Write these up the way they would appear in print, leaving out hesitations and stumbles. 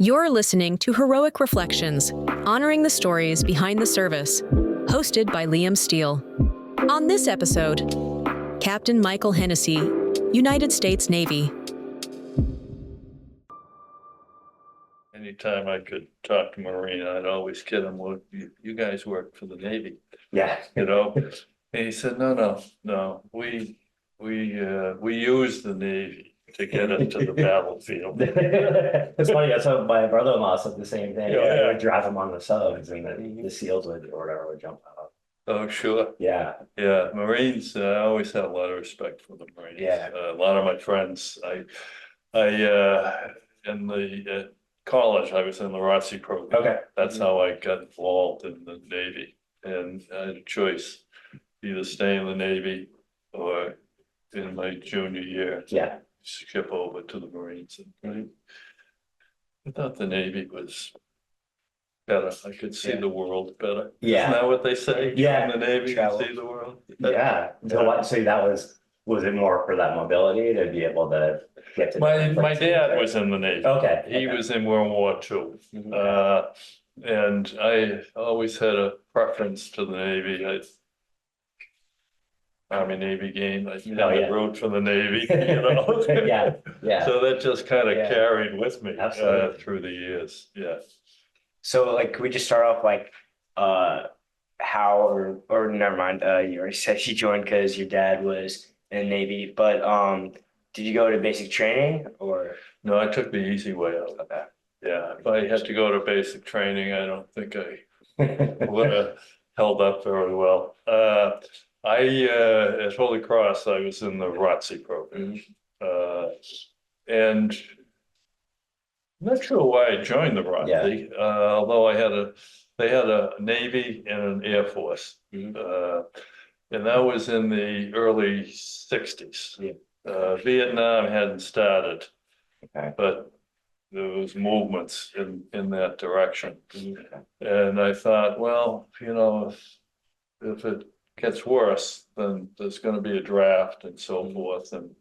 You're listening to Heroic Reflections, honoring the stories behind the service, hosted by Liam Steele. On this episode, Captain Michael Hennessey, United States Navy. Anytime I could talk to Marine, I'd always kid him, well, you guys work for the Navy, Yeah. you know? And he said, no, we use the Navy to get us to the battlefield. It's funny, that's how my brother-in-law said the same thing. Yeah, yeah. Would drive him on the subs and then the SEALs would, or whatever, would jump out. Oh, sure. Yeah. Yeah, Marines, I always had a lot of respect for the Marines. Yeah. A lot of my friends, in the college, I was in the ROTC program. Okay. That's how I got involved in the Navy. And I had a choice, either stay in the Navy or in my junior year, Yeah. skip over to the Marines. And I thought the Navy was better. I could see the world better. Yeah. Isn't that what they say? Yeah. In the Navy, you Travel. see the world. Yeah. So what, so that was it more for that mobility to be able to get to My different places? dad was in the Navy. Okay. He was in World War II. Mhm. And I always had a preference to the Navy. Army-Navy game, I wrote for the Navy, you know? Yeah, yeah. So that just kind of Yeah. carried with me Absolutely. through the years, yeah. So like, could we just start off like, how or never mind, you already said you joined because your dad was in the Navy, but did you go to basic training or? No, I took the easy way out. Okay. Yeah, if I had to go to basic training, I don't think I would have held up very well. At Holy Cross, I was in the ROTC program. And I'm not sure why I joined the ROTC, although they had a Navy and an Air Force. And that was in the early 60s. Vietnam hadn't started, but there was movements in that direction. And I thought, well, you know, if it gets worse, then there's going to be a draft and so forth. And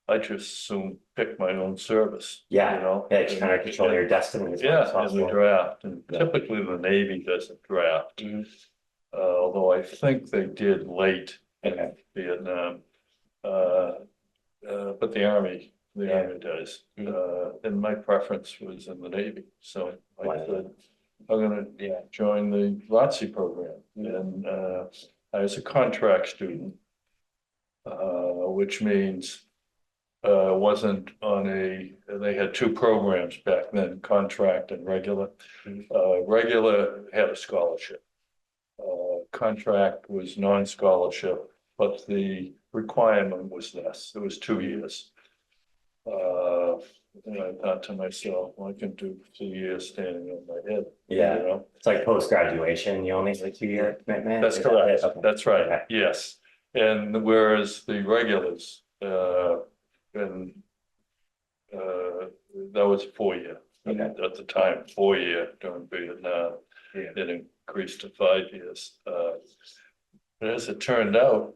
I just soon pick my own service. Yeah. You know, Yeah, just kind of control your destiny as much as yeah, in possible. the draft. And Yeah. typically the Navy doesn't draft. Although I think they did late in Vietnam. But the Army does. And my preference was in the Navy. So I said, I'm gonna join the ROTC program. And I was a contract student, which means wasn't on they had two programs back then, contract and regular. Regular had a scholarship. Contract was non-scholarship, but the requirement was this. It was 2 years. And I thought to myself, well, I can do 2 years standing on my head. Yeah. You know? It's like post-graduation, you only like 2-year commitment? That's Is correct. that it? Okay. That's right. Okay. Yes. And whereas the regulars, and that was 4 year. Okay. At the time, 4 year during Vietnam. It increased to 5 years. But as it turned out,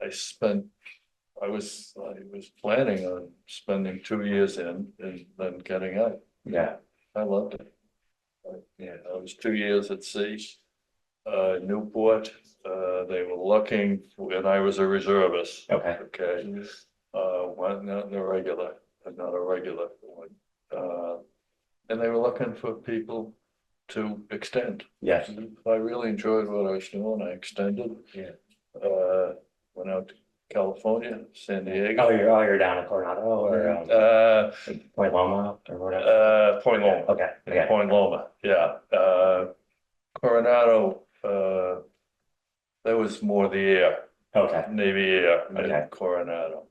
I was planning on spending 2 years in and then getting out. Yeah. I loved it. I was 2 years at sea, Newport. They were looking, and I was a reservist. Okay. One not in a regular, but not a regular one. And they were looking for people to extend. Yes. I really enjoyed what I was doing. I extended. Went out to California, San Diego. Oh, you're down in Coronado or Point Loma or whatever? Point Loma. Okay. Okay. Point Loma, yeah. Coronado, that was more the air, Okay. Navy air Okay. in Coronado.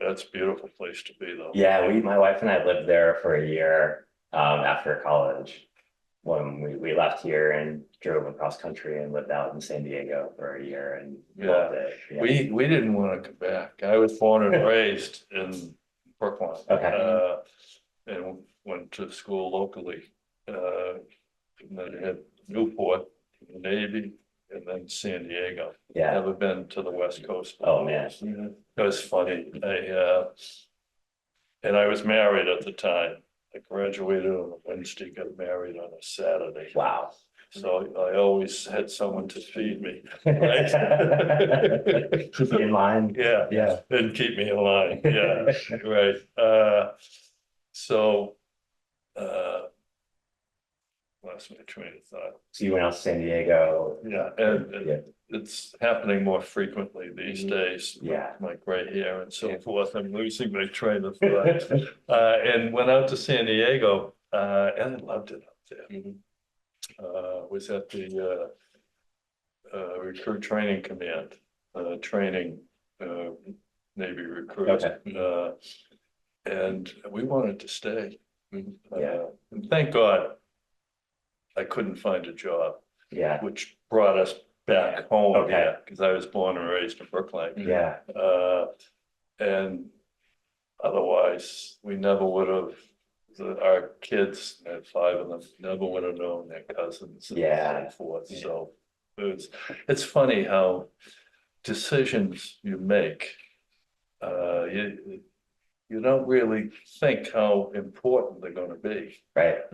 That's a beautiful place to be though. Yeah, my wife and I lived there for a year after college. When we left here and drove across country and lived out in San Diego for a year and loved it. Yeah. We didn't want to come back. I was born and raised in Brooklyn. Okay. And went to school locally. And then had Newport, the Navy, and then San Diego. Yeah. Never been to the West Coast. Oh man. It was funny. I And I was married at the time. I graduated on a Wednesday, got married on a Saturday. Wow. So I always had someone to feed me. Keep you in line. Yeah, Yeah. and keep me in line. Yeah, right. So, lost my train of thought. So you went out to San Diego. Yeah, and Yeah. it's happening more frequently these days. Yeah. My gray hair and so forth. I'm losing my train of thought. And went out to San Diego, and I loved it up there. Was at the Recruit Training Command, training Navy recruits. Okay. And we wanted to stay. Yeah. And thank God I couldn't find a job, Yeah. which brought us back home. Okay. Yeah, because I was born and raised in Brookline. Yeah. And otherwise, we never would have, our kids, I had 5 of them, never would have known their cousins and Yeah. so forth. Yeah. So it's funny how decisions you make, you don't really think how important they're gonna be. Right.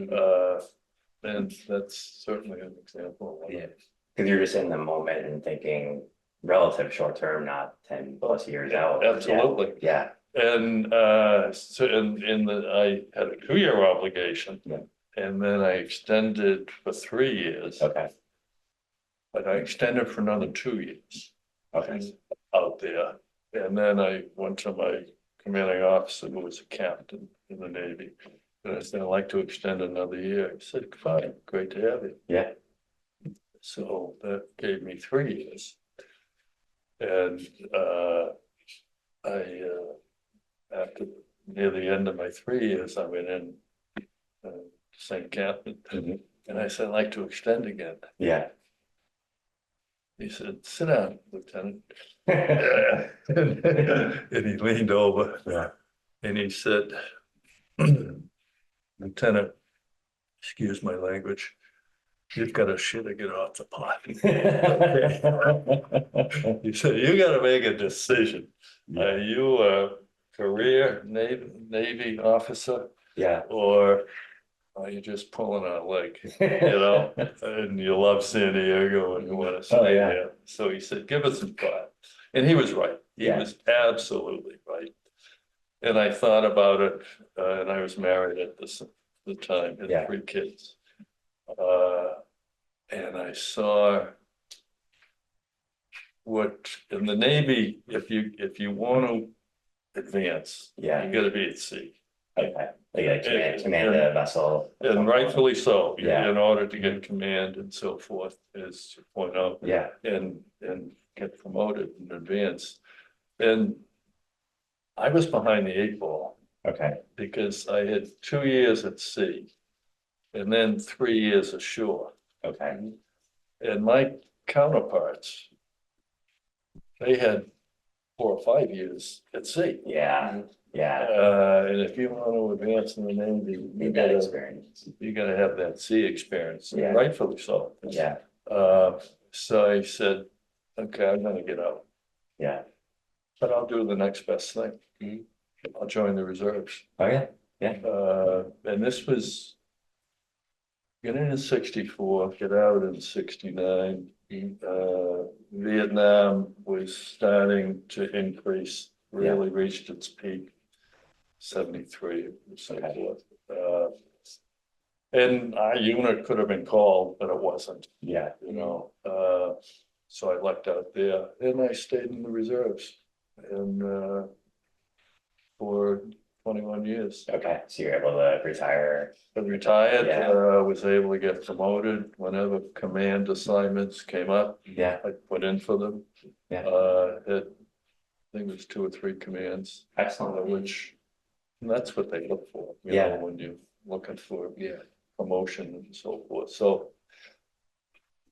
And that's certainly an example. of one. Yeah. Because you're just in the moment and thinking relative short term, not 10 plus years out. Absolutely. Yeah. And so I had a 2-year obligation. Yeah. And then I extended for 3 years. Okay. But I extended for another 2 years Okay. out there. And then I went to my commanding officer, who was a captain in the Navy. And I said, I'd like to extend another year. He said, fine, great to have you. Yeah. So that gave me 3 years. And after near the end of my 3 years, I went in St. Captain. And I said, I'd like to extend again. Yeah. He said, sit down, Lieutenant. And he leaned over. Yeah. And he said, Lieutenant, excuse my language, you've got a shit to get off the pot. He said, you got to make a decision. Are you a career Navy officer? Yeah. Or are you just pulling our leg, and you love San Diego and you want to stay there? So he said, give it some thought. And he was right. He was absolutely right. And I thought about it, and I was married at the time, had 3 kids. And I saw what in the Navy, if you want to advance, you got to be at sea. Okay. Like command a vessel. And rightfully so, Yeah. in order to get command and so forth, as you point out. Yeah. And get promoted and advance. And I was behind the 8 ball. Okay. Because I had 2 years at sea and then 3 years ashore. Okay. And my counterparts, they had 4 or 5 years at sea. Yeah. Yeah. And if you want to advance in the Navy, you Need that experience. gotta have that sea experience, Yeah. rightfully so. Yeah. So I said, okay, I'm gonna get out, Yeah. but I'll do the next best thing. I'll join the reserves. Oh, yeah. Yeah. And this was get in 64, get out in 69. Vietnam was starting to increase, really reached its peak, 73 and so forth. And our unit could have been called, but it wasn't. Yeah. So I lucked out there and I stayed in the reserves and for 21 years. Okay. So you're able to retire. I retired, was able to get promoted whenever command assignments came up. Yeah. I put in for them. Yeah. I think it was 2 or 3 commands. Excellent. And that's what they look for, when you're looking for promotion and so forth. So,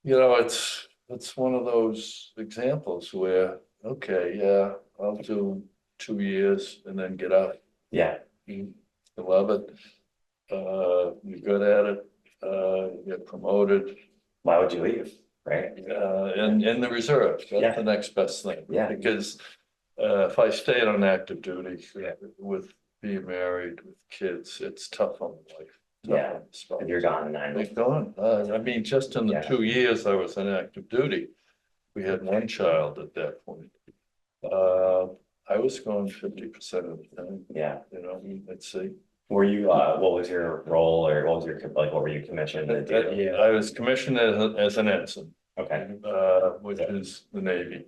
it's one of those examples where, okay, I'll do 2 years and then get out. Yeah. You love it. You're good at it. You get promoted. Why would you leave? Right. In the reserves, that's the next best thing. Yeah. Because if I stayed on active duty with being married with kids, it's tough on the wife. Yeah. If you're gone 9 They're months. gone. I mean, just in the Yeah. 2 years I was in active duty, we had one child at that point. I was gone 50% of the time. Yeah. You know, let's see. Were you, what was your role, or what was your, like, what were you commissioned to do? Yeah. I was commissioned as an ensign, Okay. which is the Navy.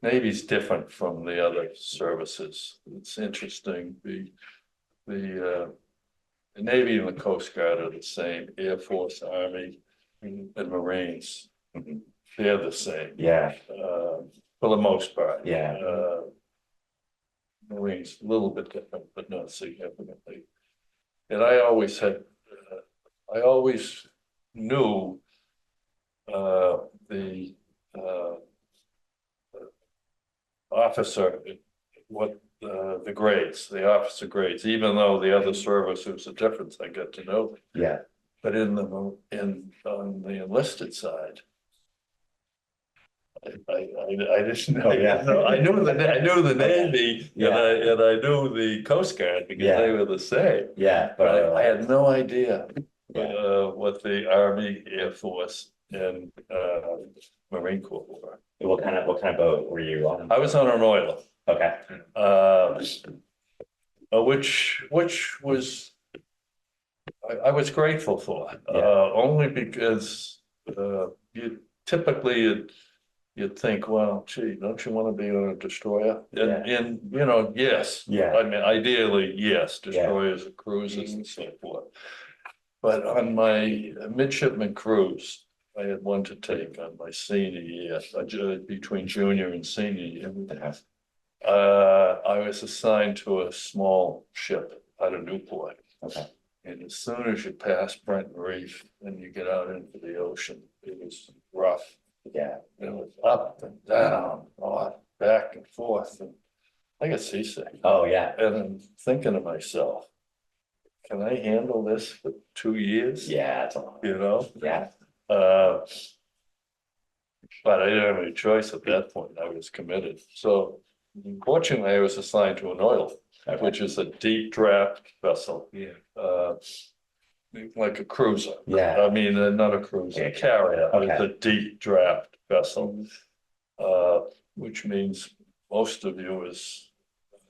Navy's different from the other services. It's interesting. The Navy and the Coast Guard are the same. Air Force, Army, and Marines. They're the same. Yeah. For the most part. Yeah. Marines, a little bit different, but not significantly. And I always knew the officer, what the grades, the officer grades, even though the other service was a difference, I got to know. Yeah. But on the enlisted side, I didn't know. Yeah. I knew the Navy, Yeah. and I knew the Coast Guard because Yeah. they were the same. Yeah. But I had no idea Yeah. what the Army, Air Force, and Marine Corps were. What kind of boat were you on? I was on an oiler, Okay. which was I was grateful for, Yeah. only because you typically you'd think, well, gee, don't you want to be on a destroyer? And you know, yes. Yeah. I mean, ideally, yes, destroyers and cruisers and so forth. But on my midshipman cruise, I had one to take on my senior year, between junior and senior year. I was assigned to a small ship out of Newport. Okay. And as soon as you pass Brenton Reef and you get out into the ocean, it was rough. Yeah. It was up and down, back and forth, and I got seasick. Oh, yeah. And I'm thinking to myself, can I handle this for 2 years? Yeah. It's a lot. You know? Yeah. But I didn't have any choice at that point. I was committed. So fortunately, I was assigned to an oil, which is a deep draft vessel. Yeah. Like a cruiser. Yeah. I mean, not a cruiser, a carrier. Okay. It's a deep draft vessel, which means most of you is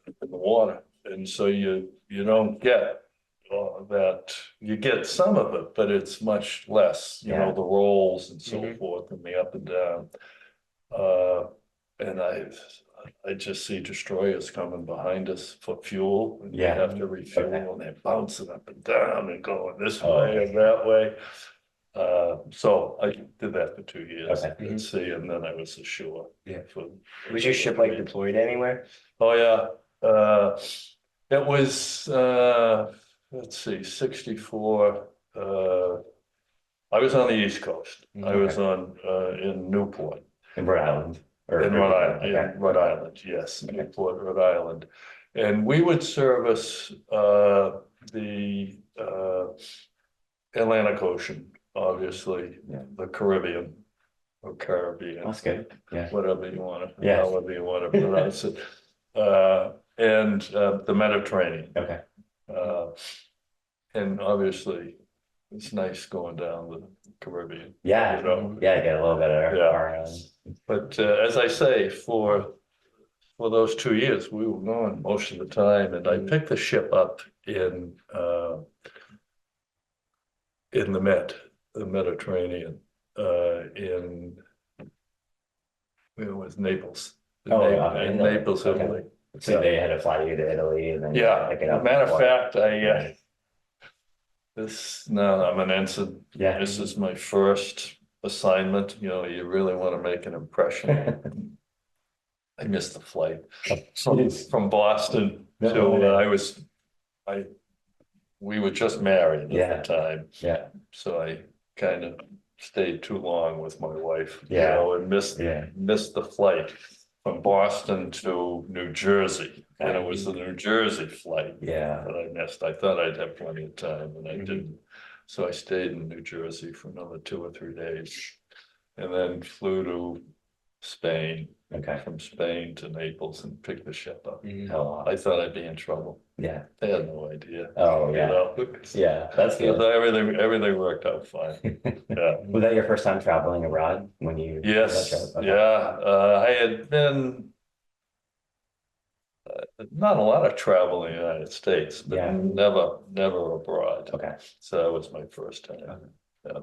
in the water. And so you don't get that, you get some of it, but it's much less, you know, the rolls and so forth and the up and down. And I just see destroyers coming behind us for fuel, and you have to refuel, and they're bouncing up and down and going this way and that way. So I did that for 2 years at sea, and then I was ashore. Yeah. For, Was your ship like deployed anywhere? oh yeah, it was let's see, 64. I was on the East Coast. I was on in Newport. In Rhode Island. In Rhode Island, yes, Newport, Rhode Island. And we would service the Atlantic Ocean, obviously, the Caribbean or Caribbean. That's good. Yeah. Whatever you want to, Yeah. however you want to pronounce it. And the Mediterranean. Okay. And obviously, it's nice going down the Caribbean. Yeah. You know? Yeah, get a little bit of But as I say, for those 2 years, we were gone most of the time, and I picked the ship up in the Mediterranean, it was Naples. In Naples, Italy. So they had to fly you to Italy and then pick it up. Matter of fact, I'm an ensign. Yeah. This is my first assignment. You know, you really want to make an impression. I missed the flight from Boston to we were just married at the time. Yeah. So I kind of stayed too long with my wife. Yeah. You know, and missed the flight from Boston to New Jersey. And it was the New Jersey flight that I missed. I thought I'd have plenty of time, and I didn't. So I stayed in New Jersey for another 2 or 3 days, and then flew to Spain, Okay. from Spain to Naples and pick the ship up. Oh, I thought I'd be in trouble. yeah. They had no idea. Oh, You yeah. know? Yeah, that's So good. everything worked out fine. Yeah. Was that your first time traveling abroad when you? Yes, Okay. yeah. I had been not a lot of travel in the United States, but Yeah. never abroad. Okay. So that was my first time. Yeah.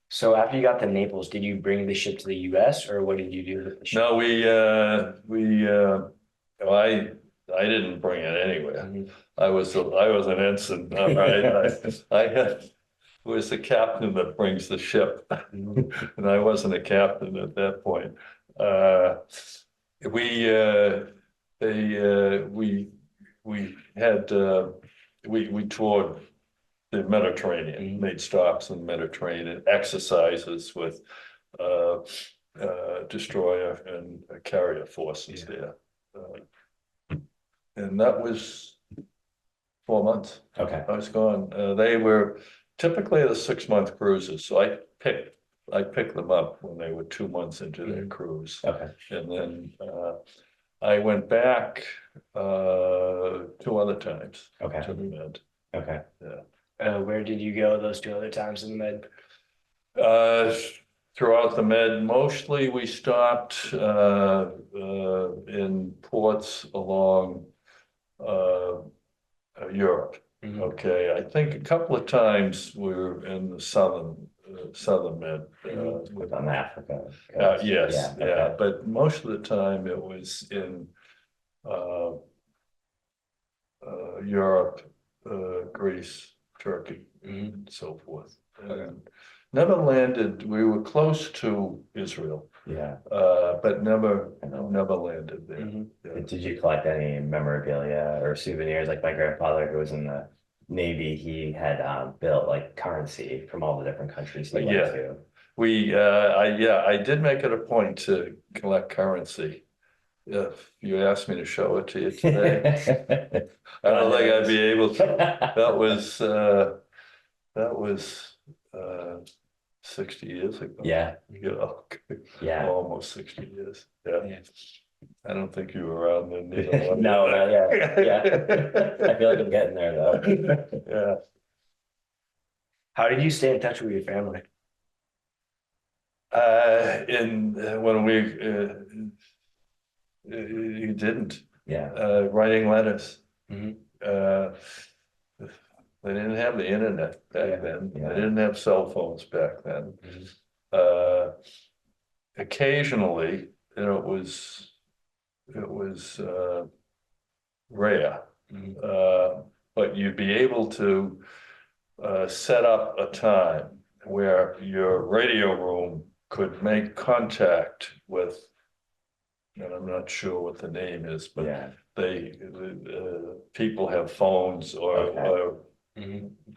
So after you got to Naples, did you bring the ship to the US or what did you do with the ship? No, I didn't bring it anywhere. I was an ensign. All right. I was the captain that brings the ship, and I wasn't a captain at that point. We we toured the Mediterranean, made stops in the Mediterranean, exercises with destroyer and carrier forces there. And that was 4 months. Okay. I was gone. They were typically the 6-month cruises, so I picked them up when they were 2 months into their cruise. Okay. And then I went back 2 other times Okay. to the Med. Okay. Where did you go those 2 other times in the Med? Throughout the Med, mostly we stopped in ports along Europe. Okay, I think a couple of times we were in the southern Med. On Africa. Yes, Yeah, yeah, okay. but most of the time it was in Europe, Greece, Turkey, and so forth. And never landed. We were close to Israel, Yeah. but never I know. landed there. Yeah. Did you collect any memorabilia or souvenirs? Like my grandfather, who was in the Navy, he had built like currency from all the different countries he went to. I did make it a point to collect currency. If you asked me to show it to you today, I don't think I'd be able to. That was 60 years ago. Yeah. You know, Yeah. almost 60 years. Yeah. I don't think you were around then. No, not yet. Yeah. I feel like I'm getting there though. Yeah. How did you stay in touch with your family? When you didn't. Yeah. Writing letters. Mhm. They didn't have the internet back then. Yeah. They didn't have cell phones back then. Occasionally, you know, it was rare. But you'd be able to set up a time where your radio room could make contact with, and I'm not sure what the name is, but Yeah. people have phones or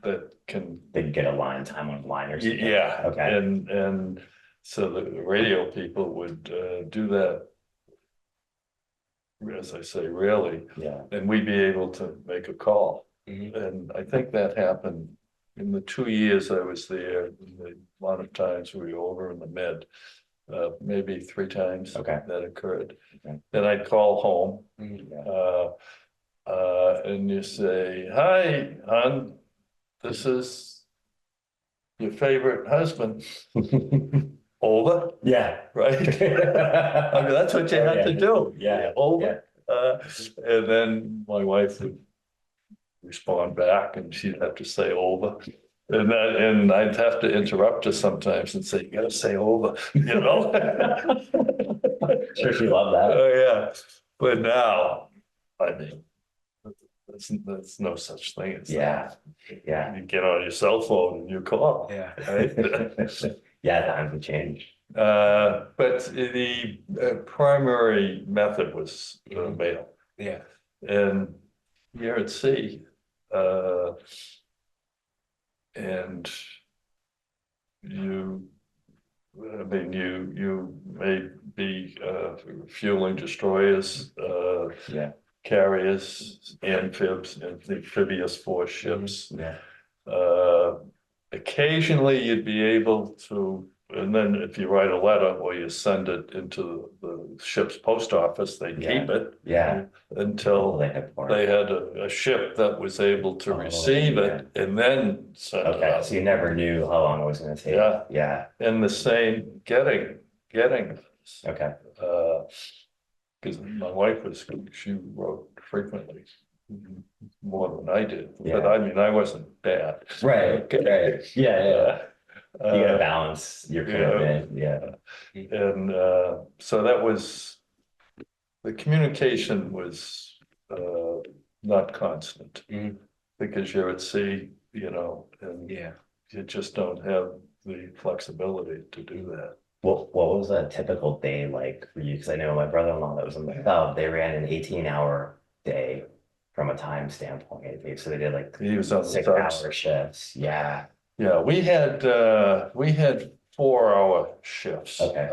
that can. They can get a line time online or something. Yeah. Okay. And so the radio people would do that, as I say, rarely, Yeah. and we'd be able to make a call. And I think that happened in the 2 years I was there, the amount of times we were over in the Med, maybe 3 times. Okay. That occurred. Okay. Then I'd call home, Yeah. and you say, "Hi, hon, this is your favorite husband." Over, Yeah. right? I mean, that's what you had to do. Yeah. Over. And then my wife would respond back and she'd have to say over. And I'd have to interrupt her sometimes and say, "You gotta say over," you know? Sure, she loved that. Oh, yeah. But now, I mean, there's no such thing as that. Yeah. You get on your cell phone and you call. Yeah. Right? Yeah, times have changed. But the primary method was mail. Yeah. And here at sea, and you may be fueling destroyers, Yeah. carriers, amphibious force ships. Yeah. Occasionally you'd be able to and then if you write a letter or you send it into the ship's post office, they keep it. Yeah. Until They had more. they had a ship that was able to Oh, receive it and then send it Okay, out. so you never knew how long it was gonna take. Yeah. Yeah, And the same getting this. okay, Because my wife she wrote frequently, more than I did. But Yeah. I mean, I wasn't bad. right, right, yeah. You gotta Uh, balance your commitment, yeah. and so that was, the communication was not constant. Because you're at sea, you know, and you just don't have the flexibility to do that. What was a typical day like for you? Because I know my brother-in-law that was in the South, they ran an 18-hour day from a time standpoint. So they did like He was on the 6-hour shifts. Yeah. Yeah, we had 4-hour shifts. Okay.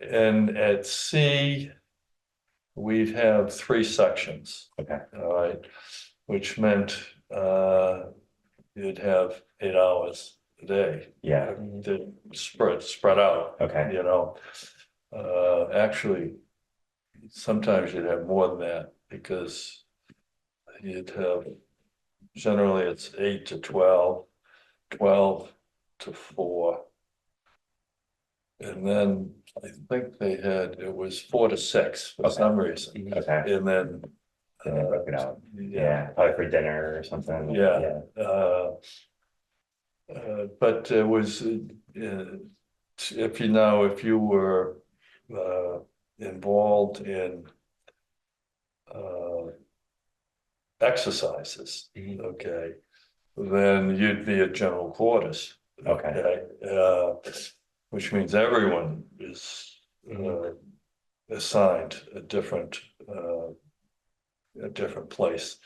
And at sea, we'd have 3 sections. Okay. All right, which meant you'd have 8 hours a day. Yeah. To spread out. Okay. You know, actually, sometimes you'd have more than that because you'd have, generally it's 8 to 12, 12 to 4. And then I think it was 4 to 6 for some reason. Okay. And then They broke it out. yeah. Yeah, probably for dinner or something. Yeah. But it was, if you were involved in exercises, okay, then you'd be at general quarters. Okay. Which means everyone is assigned a different place.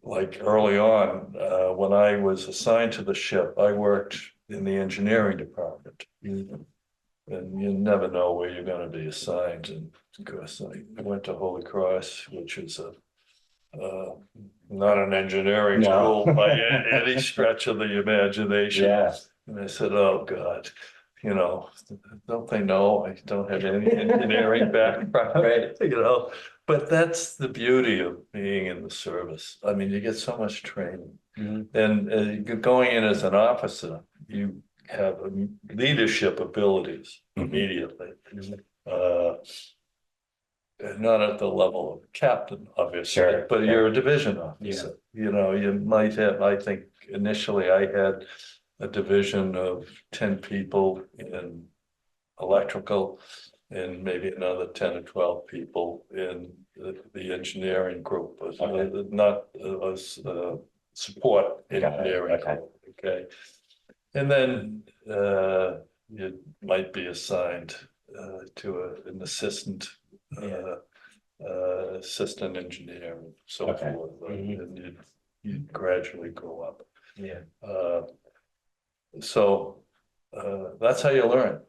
Like early on, when I was assigned to the ship, I worked in the engineering department. And you never know where you're going to be assigned. And of course, I went to Holy Cross, which is not an engineering school by any stretch of the imagination. Yeah. And I said, oh, God, you know, don't they know I don't have any engineering background? Right. You know, but that's the beauty of being in the service. I mean, you get so much training. And going in as an officer, you have leadership abilities immediately. Not at the level of captain, obviously, Sure, but you're a division officer. You know, you might have, I think initially I had a division of 10 people in electrical and maybe another 10 or 12 people in the engineering group, not support engineering. Okay. And then you might be assigned to an assistant engineer and so forth, and you gradually go up. So that's how you learn.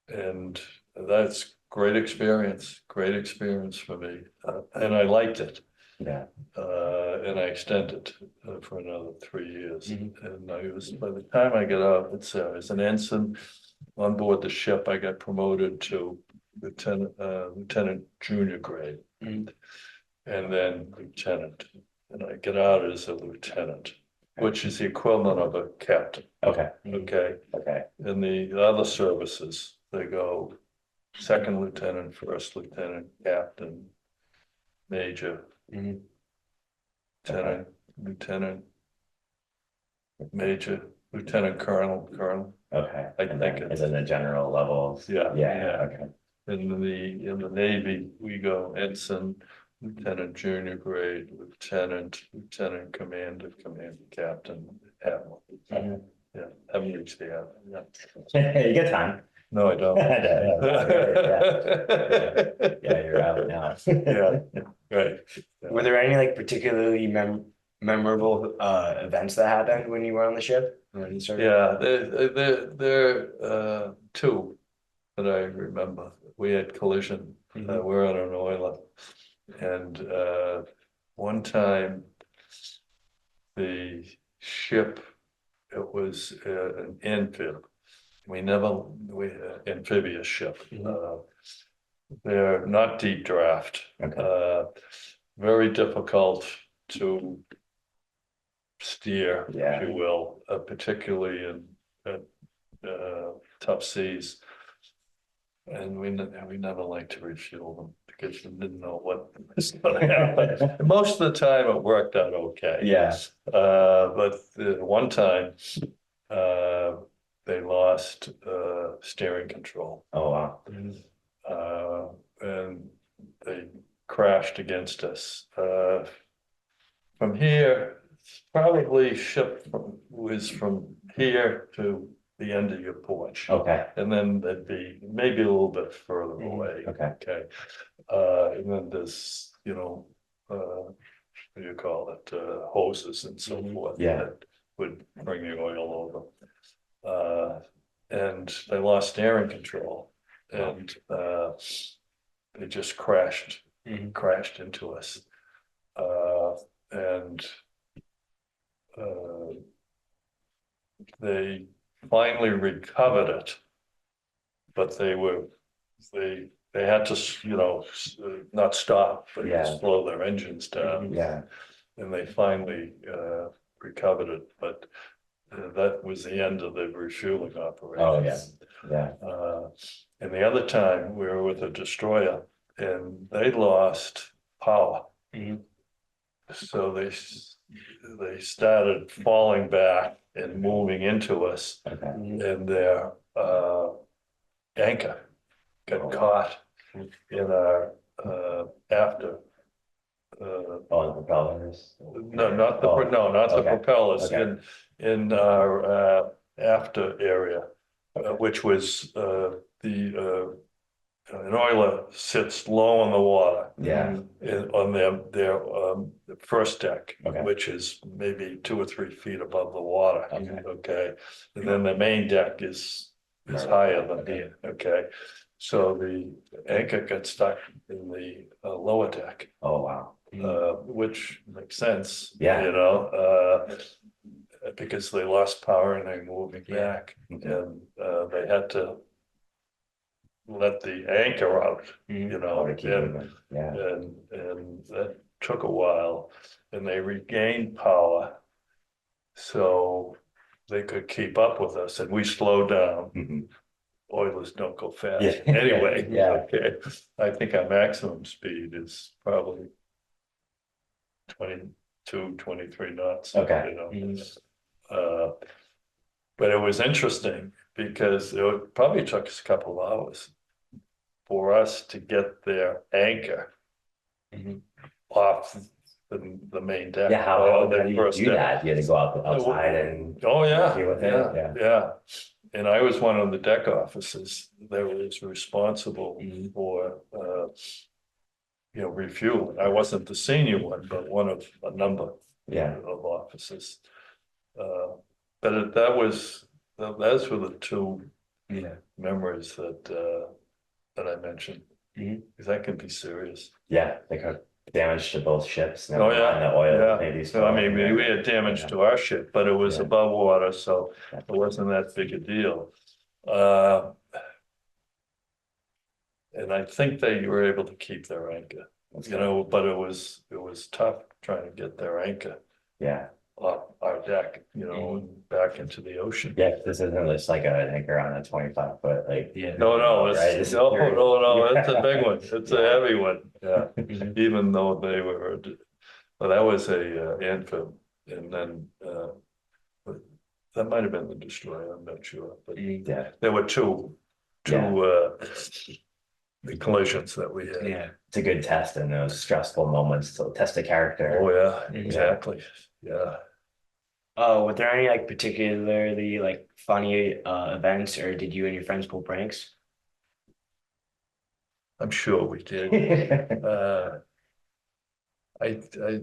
And that's great experience for me, and I liked it. And I extended for another 3 years. And I was, by the time I got out, as an ensign on board the ship, I got promoted to lieutenant junior grade, and then lieutenant, and I get out as a lieutenant, which is the equivalent of a captain. Okay. In the other services, they go second lieutenant, first lieutenant, captain, major, lieutenant, major, lieutenant colonel. Okay. I think it's in the general levels. Yeah. Okay. In the Navy, we go ensign, lieutenant junior grade, lieutenant commander, captain, admiral. Yeah, haven't reached the admiral yet. You get time. No, I don't. Yeah, you're out now. Yeah, right. Were there any like particularly memorable events that happened when you were on the ship? Yeah, there 2 that I remember. We had collision. We're on an oiler, and one time the ship it was an amphib. Amphibious ship. They're not deep draft. Okay. Very difficult to steer, Yeah. if you will, particularly in tough seas. And we never liked to refuel them because we didn't know what was going to happen. Most of the time it worked out okay. Yeah. But one time they lost steering control. Oh, wow. And they crashed against us. From here, probably was from here to the end of your porch. Okay. And then there'd be maybe a little bit further away. Okay. Okay. And then there's, what do you call it? Hoses and so forth. Yeah. That would bring the oil over. And they lost steering control and they just crashed into us. And they finally recovered it, but they had to, not stop, but slow their engines down. Yeah. And they finally recovered it, but that was the end of the refueling operation. Oh, yeah. Yeah. And the other time we were with a destroyer and they lost power. So they started falling back and moving into us. Okay. And their anchor got caught in our after. Oh, the propellers. No, not the Okay. propellers. Okay. In our after area, which was an oiler sits low in the water. Yeah. On their first deck, Okay. which is maybe 2 or 3 feet above the water. Okay. Okay. And then the main deck is higher than here. Okay. So the anchor got stuck in the lower deck. Oh, wow. Which makes sense. Yeah. Because they lost power and they're moving back, and they had to let the anchor out, To keep moving. Yeah. and that took a while, and they regained power, so they could keep up with us, and we slowed down. Mhm. Oilers don't go fast Yeah. anyway. Yeah. Okay, I think our maximum speed is probably 22, 23 knots. Okay. But it was interesting because it probably took us a couple of hours for us to get their anchor off the main deck. Yeah. How the do you first do deck. that? You had to go outside and. Oh, yeah, deal with it? yeah. And I was one of the deck officers that was responsible for, refueling. I wasn't the senior one, but one of a number of officers. But those were the two memories that I mentioned. Because that can be serious. Yeah, they got damage to both ships. Oh, yeah. The oil Yeah. maybe. So I mean, we had damage to our ship, but it was Yeah. above water, so it wasn't that big a deal. And I think they were able to keep their anchor, but it was tough trying to get their anchor Yeah. off our deck, and back into the ocean. Yeah, this isn't just like an anchor on a 25-foot, like. No, Right, it's it's no, very- it's a big one. It's a heavy one. Yeah, even though they were, well, that was a amphib, and then but that might have been the destroyer. I'm not sure, but Yeah, there were two the collisions that we had. Yeah. it's a good test in those stressful moments to test the character. Oh yeah, exactly. Yeah. Were there any like particularly like funny events, or did you and your friends pull pranks? I'm sure we did.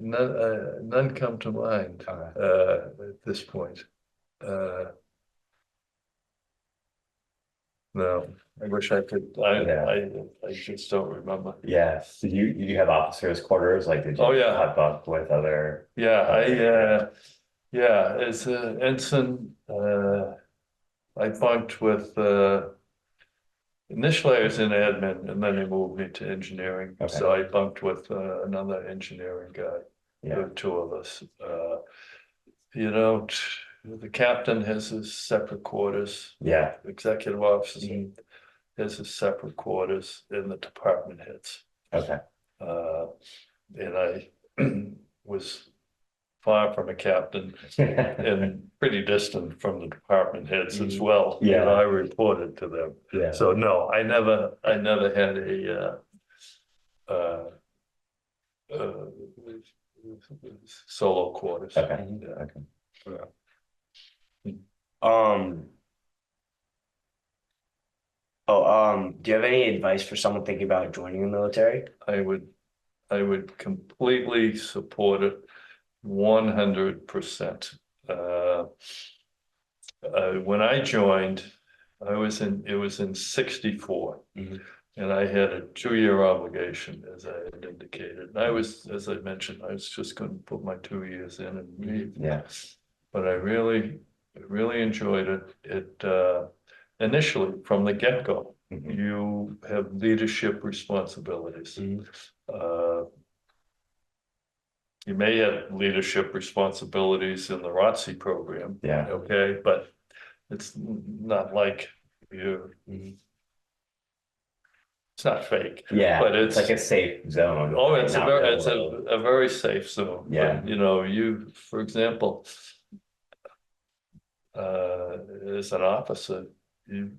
None come to mind at this point. No, I wish I could. I just don't remember. Yeah, did you have officers' quarters, like did you Oh, yeah. hot bunk with other? Yeah, Yeah, as an ensign, I bunked with, initially I was in admin and then they moved me to engineering. Okay. So I bunked with another engineering guy, Yeah. the two of us. You know, the captain has his separate quarters, Yeah. executive officer has his separate quarters, and the department heads. Okay. And I was far from a captain and pretty distant from the department heads as well. Yeah. And I reported to them. Yeah. So no, I never had a solo quarters. Okay. Yeah. Okay. Do you have any advice for someone thinking about joining the military? I would completely support it 100%. When I joined, it was in 64. And I had a 2-year obligation, as I had indicated. And I was, as I mentioned, I was just going to put my 2 years in and leave. Yeah. But I really enjoyed it. It initially, from the get-go, you have leadership responsibilities. You may have leadership responsibilities in the ROTC program. Yeah. Okay, but it's not like you. It's not fake. Yeah. But it's like a safe zone. Oh, it's Not a very safe zone. Yeah. But, you know, you, for example, as an officer, you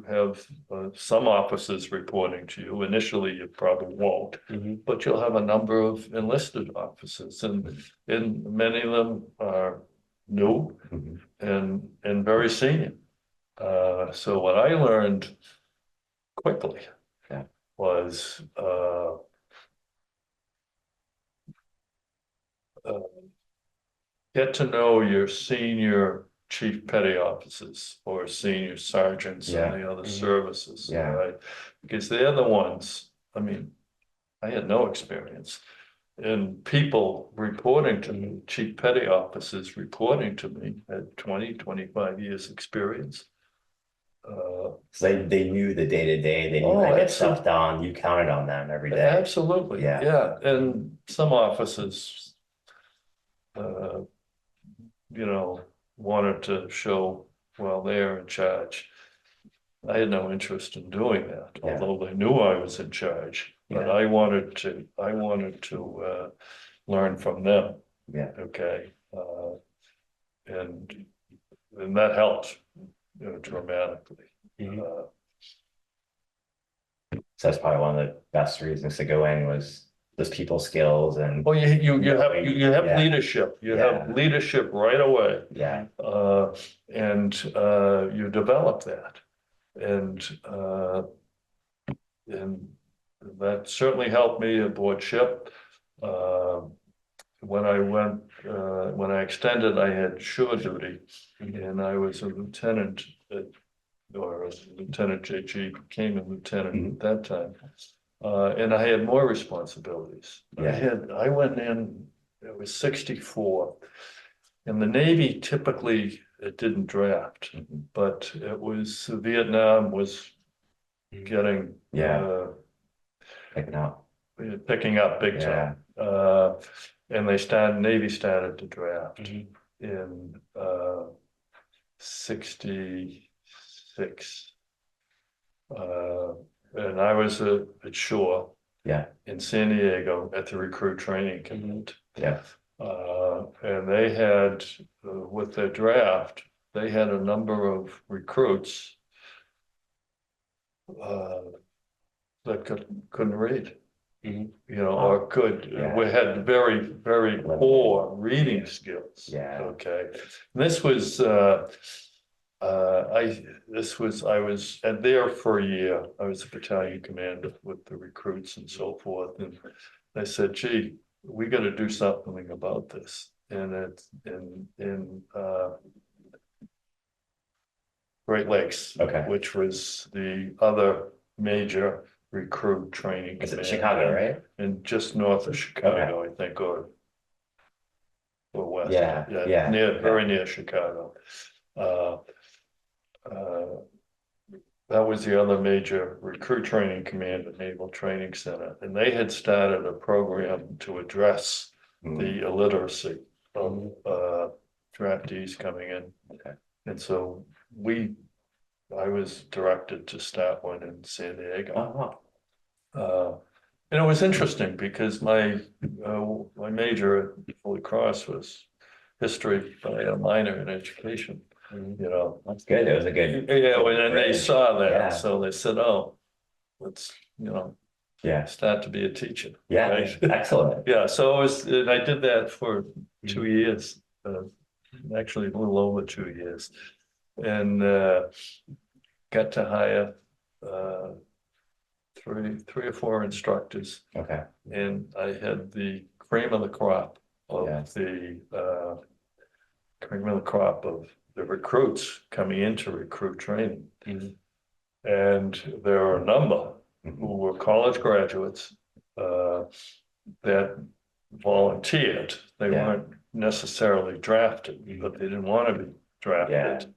have some officers reporting to you. Initially, you probably won't, but you'll have a number of enlisted officers, and many of them are new and very senior. So what I learned quickly was get to know your senior chief petty officers or senior sergeants in the other services, right? Because they're the ones, I mean, I had no experience. And people reporting to me, chief petty officers reporting to me had 20, 25 years experience. So they knew the day to day. They knew how to get stuff done. You counted on them every day. Absolutely. Yeah. And some officers, you know, wanted to show, well, they're in charge. I had no interest in doing that, although they knew I was in charge. But I wanted to learn from them. Yeah. Okay. And that helped, you know, dramatically. So that's probably one of the best reasons to go in was those people skills and. Well, you have leadership. You have leadership right away. Yeah. And you develop that, and that certainly helped me aboard ship. When I extended, I had shore duty, and I was a lieutenant, or a Lieutenant JG, became a lieutenant at that time. And I had more responsibilities. I went in, it was 64. In the Navy, typically it didn't draft, but it was, Vietnam was getting picking up big time. And Navy started to draft in 66. And I was at shore in San Diego at the recruit training command. And they had, with their draft, they had a number of recruits that couldn't read, you know, or we had very, very poor reading skills. Okay. And this was, I was there for a year. I was a battalion commander with the recruits and so forth. And I said, gee, we got to do something about this. And it's in Great Lakes, which was the other major recruit training. Is it Chicago, right? And just north of Chicago, I think, or or west. Yeah. Very near Chicago. Uh, uh, That was the other major recruit training command at Naval Training Center, and they had started a program to address the illiteracy of draftees coming in. Okay. And so I was directed to start one in San Diego. And it was interesting because my major at Holy Cross was history, but I had a minor in education. You know, That's good. It was a good. and they saw that, Yeah. so they said, "Oh, let's start to be a teacher." Yeah, right? excellent. Yeah, so and I did that for 2 years, actually a little over 2 years, and got to hire three or four instructors, Okay. and I had the cream of the crop of the recruits coming into recruit training. And there are a number who were college graduates that volunteered. They weren't necessarily drafted, but they didn't want to be drafted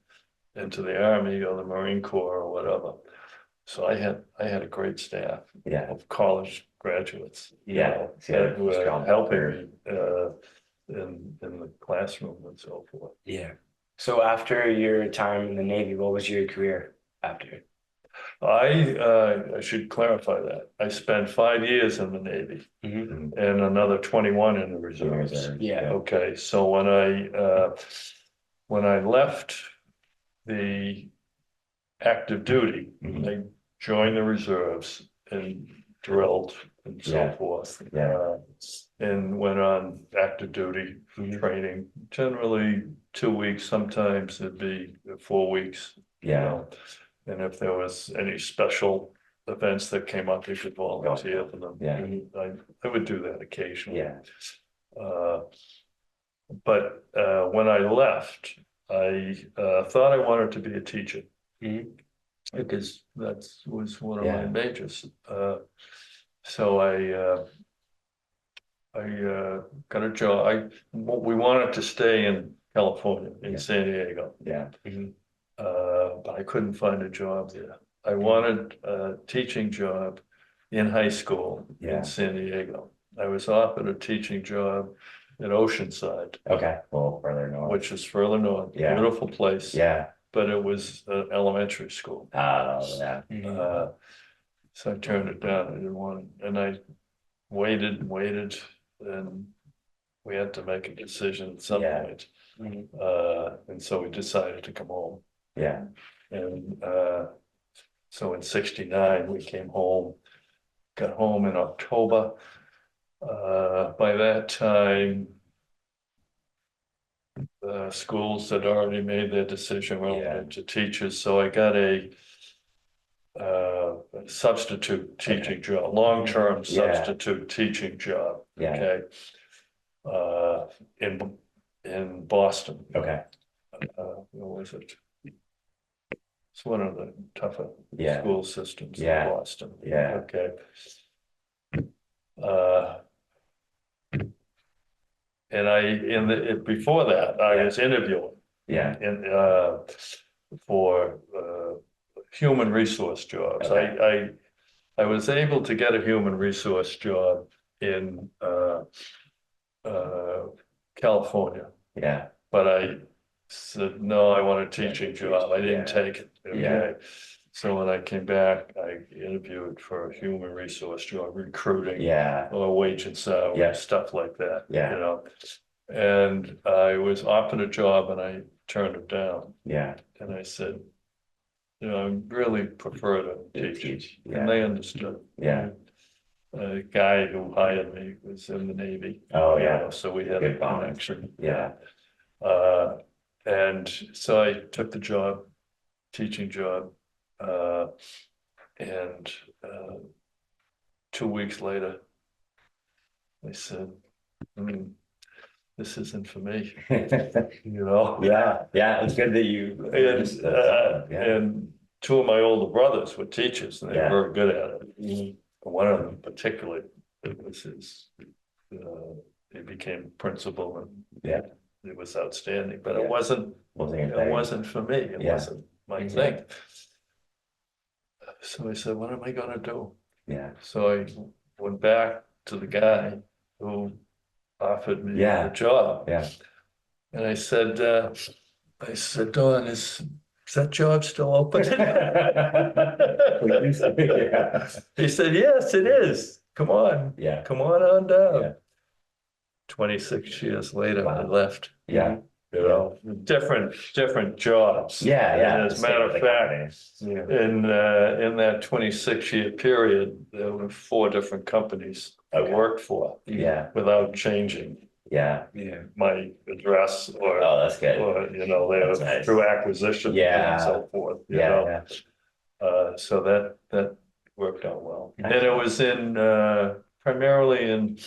into the Army or the Marine Corps or whatever. So I had a great staff of college graduates, that were helping me in the classroom and so forth. Yeah. So after your time in the Navy, what was your career after? I should clarify that. I spent 5 years in the Navy and another 21 in the reserves. Yeah. Okay, so when I left the active duty, I joined the reserves and drilled and so forth. And went on active duty training, generally 2 weeks, sometimes it'd be 4 weeks. And if there was any special events that came up, you could volunteer for them. I would do that occasionally. But when I left, I thought I wanted to be a teacher because that was one of my majors. So I got a job. We wanted to stay in California, in San Diego. But I couldn't find a job there. I wanted a teaching job in high school in San Diego. I was offered a teaching job at Oceanside. Okay, well, further north. Which is further north. Beautiful place. But it was an elementary school. So I turned it down. I didn't want it. And I waited and waited, and we had to make a decision at some point. And so we decided to come home. And so in '69, we came home, got home in October. By that time, schools had already made their decision relative to teachers. So I got a substitute teaching job, long-term substitute teaching job. Okay. In Boston. Okay. What was it? It's one of the tougher school systems in Boston. Okay. And before that, I was interviewing. For human resource jobs. I was able to get a human resource job in California. But I said, no, I want a teaching job. I didn't take it. Okay. So when I came back, I interviewed for a human resource job, recruiting, or wage and salary, stuff like that. You know, and I was offered a job and I turned it down. And I said, you know, I really prefer to teach. And they understood. A guy who hired me was in the Navy. So we had a connection. And so I took the job, teaching job, and 2 weeks later, they said, this isn't for me, you know? It's good that you. And two of my older brothers were teachers, and they were very good at it. One of them particularly, it was he became principal and Yeah. it was outstanding, but it Yeah. wasn't, Wasn't your it thing. wasn't for me. It Yeah. wasn't my Mhm. thing. So I said, what am I gonna do? Yeah. So I went back to the guy who offered me Yeah. the job. Yeah. And I said, Don, is that job still open? Yeah. He said, yes, it is. Come on, Yeah. come on down. Yeah. 26 years later, I Wow. left, Yeah. you know, different jobs. Yeah. Yeah. And as a matter of fact, Yeah. in that 26-year period, there were 4 different companies I Okay. worked for Yeah. without changing Yeah. Yeah. my address or, Oh, that's good. you know, they That's were nice. through acquisition Yeah. and so forth, you Yeah. know. Yeah. So that worked out well. And it Excellent. was in primarily in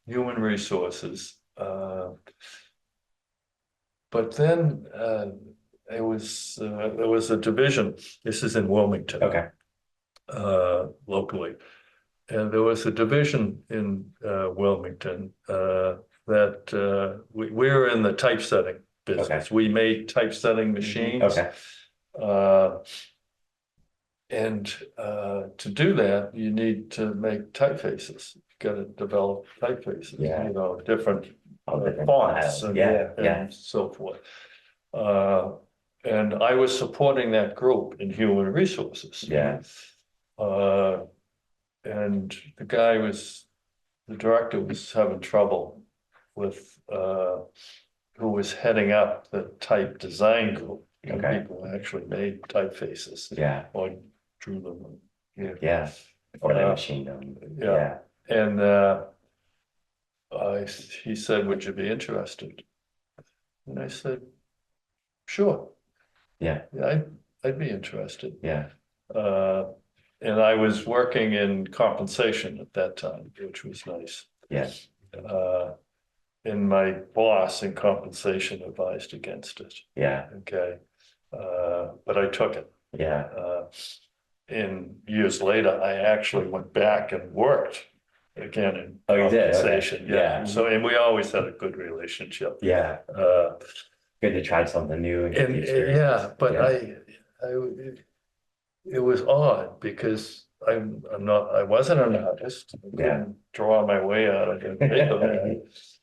human resources. But then there was a division. This is in Wilmington. Okay. Locally. And there was a division in Wilmington that we were in the typesetting business. Okay. We made typesetting machines. Okay. And to do that, you need to make typefaces. You got to develop typefaces, Yeah. you know, different All different fonts styles. and, Yeah. and Yeah. so forth. And I was supporting that group in human resources. Yeah. And the director was having trouble with who was heading up the type design group. Okay. People who actually made typefaces Yeah. or drew them. Yeah. Yeah. Or they Uh, machined them. yeah. And he said, would you be interested? And I said, sure. Yeah. Yeah, I'd be interested. Yeah. And I was working in compensation at that time, which was nice. Yeah. And my boss in compensation advised against it. Yeah. Okay. But I took it. Yeah. And years later, I actually went back and worked again in Oh, you did? Okay. compensation. Yeah. Yeah. So, and we always had a good relationship. Yeah. Uh, Good to try something new and get the and experience. yeah, but Yeah. it was odd because I wasn't an artist. I couldn't draw my way out of it.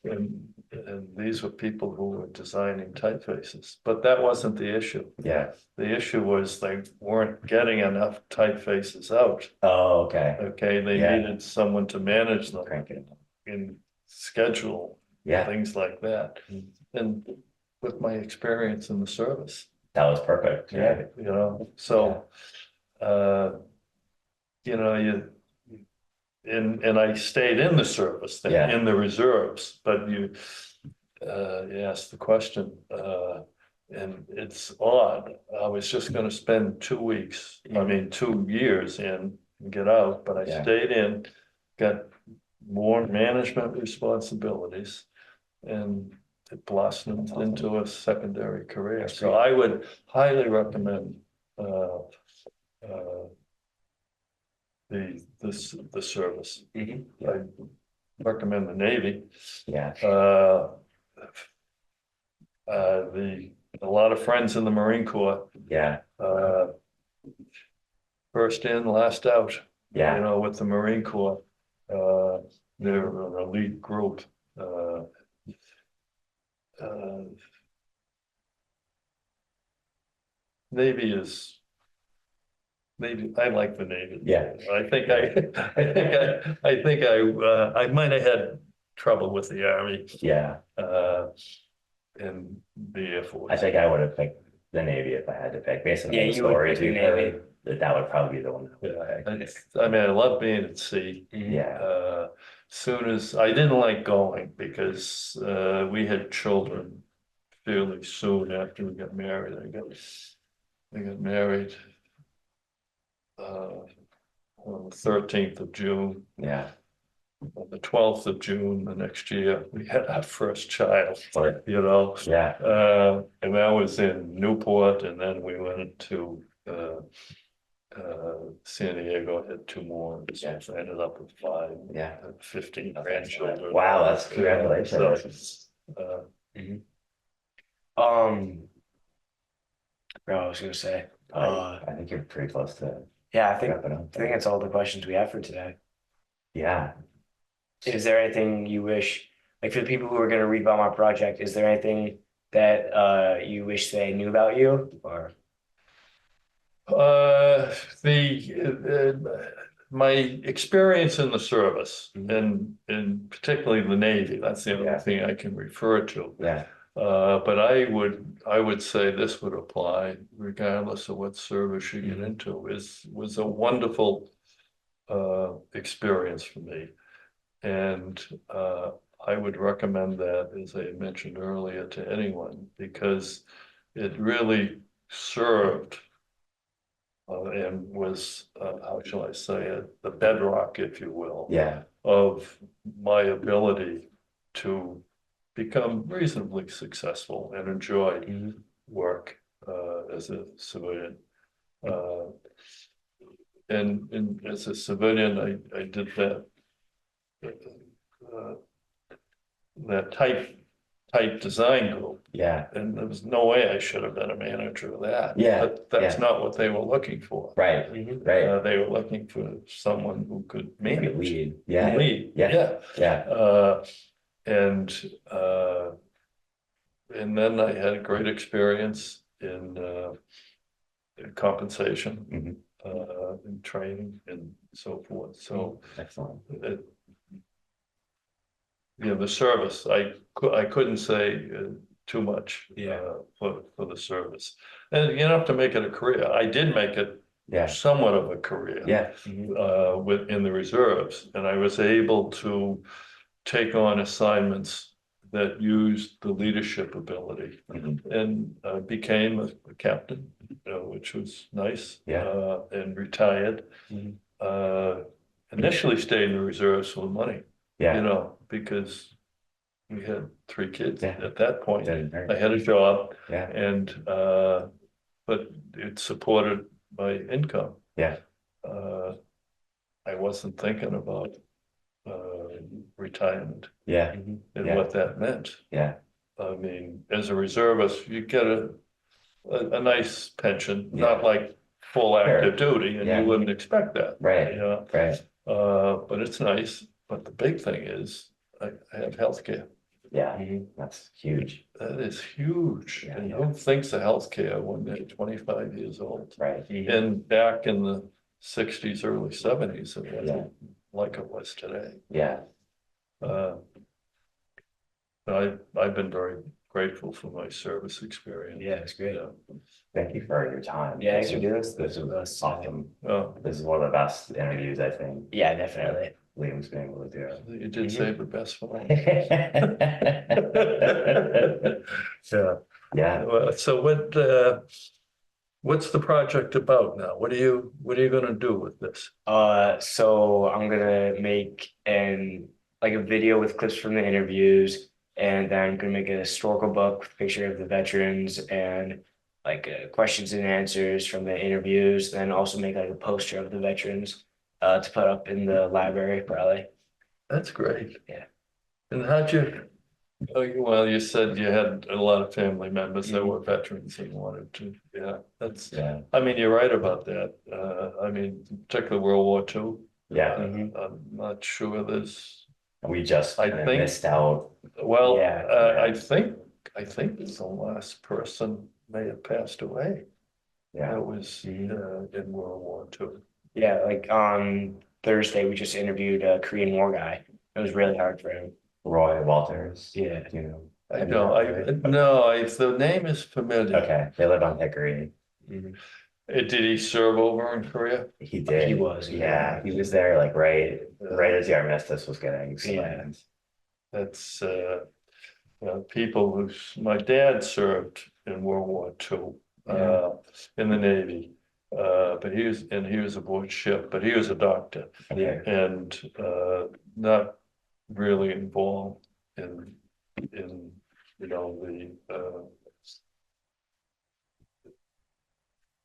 And these were people who were designing typefaces, but that wasn't the issue. Yeah. The issue was they weren't getting enough typefaces out. Oh, okay. Okay, they Yeah. needed someone to manage them Crank it. and schedule Yeah. things like that. And with my experience in the service, That was perfect. Yeah. you know, so you know, and I stayed in the service, Yeah. in the reserves, but you asked the question, and it's odd. I was just gonna spend 2 weeks, 2 years in and get out, but I Yeah. stayed in, got more management responsibilities, and it blossomed That's awesome. into a secondary career. That's So great. I would highly recommend the service. Mhm. I recommend the Navy. Yeah. A lot of friends in the Marine Corps, Yeah. first in, last out, you Yeah. know, with the Marine Corps. They're an elite group. Navy is, Navy, I like the Navy. Yeah. I think I might have had trouble with the Army, Yeah. and the Air Force. I think I would have picked the Navy if I had to pick, based on Yeah, all the you would stories pick the we've Navy. heard, that would probably be the one. I mean, I love being at sea. Yeah. Soon as I didn't like going because we had children fairly soon after we got married. I got married on the 13th of June. Yeah. On the 12th of June the next year, we had our first child, Right. you know. Yeah. And that was in Newport, and then we went to San Diego had 2 more, so I ended up with 5. Yeah. 15 grandchildren. Wow, that's congratulations. So, Bro, I was gonna say, I think you're pretty close to yeah, I think wrapping up. that's all the questions we have for today. Yeah. Is there anything you wish, like for the people who are gonna read about my project, is there anything that you wish they knew about you or? My experience in the service Mhm. and particularly the Navy, that's the only Yeah. thing I can refer to. Yeah. But I would say this would apply regardless of what service you get into, was a wonderful experience for me. And I would recommend that, as I mentioned earlier, to anyone, because it really served and was, how shall I say it, the bedrock, if you will, Yeah. of my ability to become reasonably successful and enjoy work as a civilian. And as a civilian, I did that type design group. Yeah. And there was no way I should have been a manager of that. Yeah, But that's yeah. not what they were looking for. Right. Right. They were looking for someone who could Maybe manage. lead. Yeah. Lead, Yeah. Yeah. And then I had a great experience in compensation, in training and so forth. So Excellent. the service, I couldn't say too much for the service. And you don't have to make it a career. I did make it somewhat of a career. Yeah. Within the reserves, and I was able to take on assignments that used the leadership ability, and became a captain, which was nice. And retired. Initially stayed in the reserves for the money. Because we had 3 kids at that point. I had a job, and but it supported my income. I wasn't thinking about retirement. And what that meant. I mean, as a reservist, you get a nice pension, not like full active duty, and you wouldn't expect that. Right. But it's nice. But the big thing is I have healthcare. That's huge. That is huge. And who thinks of healthcare when they're 25 years old? Right. And back in the 60s, early 70s, it wasn't like it was today. I've been very grateful for my service experience. Yeah, it's great. Thank you for your time. Yeah, thanks for doing this. This was awesome. Oh, This is one of the best interviews, I think. Yeah, definitely. Liam's been able to do. you did save the best for me. So what's the project about now? What are you gonna do with this? So I'm gonna make a video with clips from the interviews, and then I'm gonna make a historical book with a picture of the veterans and questions and answers from the interviews. Then also make a poster of the veterans to put up in the library probably. That's great. Yeah. And well, you said you had a lot of family members that were veterans and wanted to, I mean, you're right about that. I mean, particularly World War II. I'm not sure We just I think missed out. Well, I think the last person may have passed away. That was in World War II. Yeah, on Thursday we just interviewed a Korean War guy. It was really hard for him. Roy Walters. Yeah. I know. The name is familiar. Okay, they live on Hickory. Did he serve over in Korea? He did. He was. He was there right as the armistice was getting signed. That's people my dad served in World War II in the Navy. But he was aboard ship, but he was a doctor. And not really involved in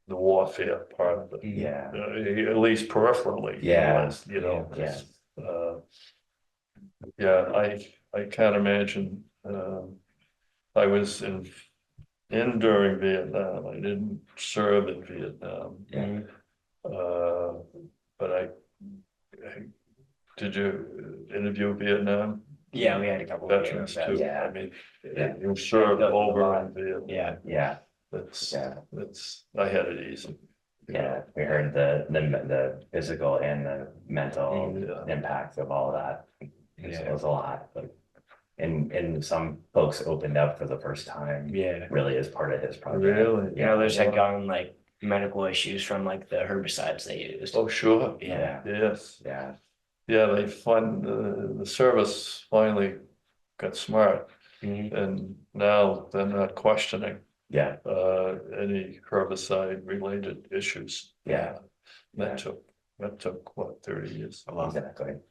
the warfare part of it. Yeah. At least peripherally. Yeah. You know. Yeah. Yeah, I can't imagine, I was in during Vietnam. I didn't serve in Vietnam. Yeah. But did you interview Vietnam Yeah, we had a couple of veterans veterans. too? Yeah. I mean, Yeah. you served Yeah. over in Vietnam. Yeah. Yeah. That's, I had it easy. Yeah. We heard the physical and the mental Yeah. impact of all of that. Yeah. It was a lot. Like, and some folks opened up for the first time. Yeah. Really as part of his project. Really? You know, others had gotten like medical issues from like the herbicides they used. Oh, sure. Yeah. Yes. Yeah. Yeah, the service finally got smart, Mhm. and now they're not questioning Yeah. any herbicide related issues. Yeah. That took what, 30 years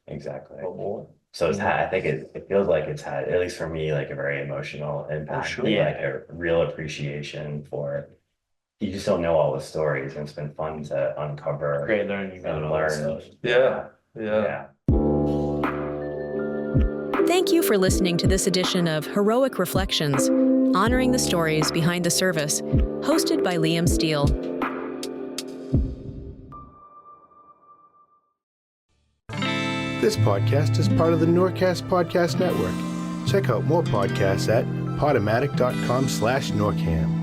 Exactly. or more? So it's had, I think it feels like it's had, at least for me, like a very emotional impact. sure. Yeah. Like a real appreciation for, you just don't know all the stories, and it's been fun to uncover Great learning about and all this learn. stuff. Yeah. Yeah. Thank you for listening to this edition of Heroic Reflections, honoring the stories behind the service, hosted by Liam Steele. This podcast is part of the NORCAST Podcast Network. Check out more podcasts at podomatic.com/NORCAM.